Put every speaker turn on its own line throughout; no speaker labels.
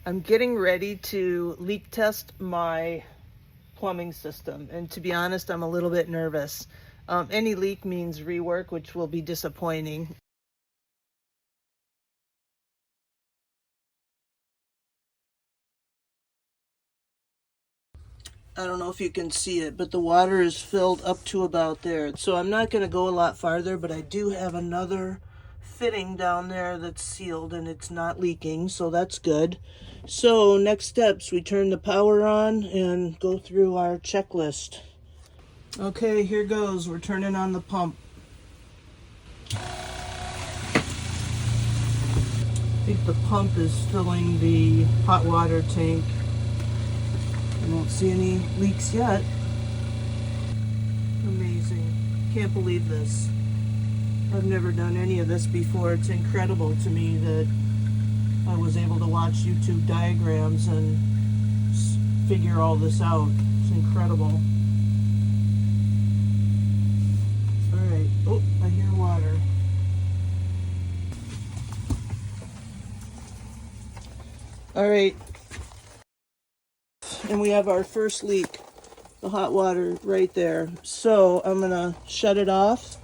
I'm getting ready to leak test my plumbing system, and to be honest, I'm a little bit nervous. Any leak means rework, which will be disappointing. I don't know if you can see it, but the water is filled up to about there. So I'm not going to go a lot farther, but I do have another fitting down there that's sealed and it's not leaking, so that's good. So next steps, we turn the power on and go through our checklist. Okay, here goes. We're turning on the pump. I think the pump is filling the hot water tank. I don't see any leaks yet. Amazing. Can't believe this. I've never done any of this before. It's incredible to me that I was able to watch YouTube diagrams and figure all this out. It's incredible. Alright. Oh, I hear water. Alright. And we have our first leak. The hot water right there. So I'm going to shut it off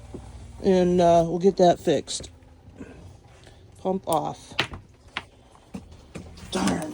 and we'll get that fixed. Pump off. Darn.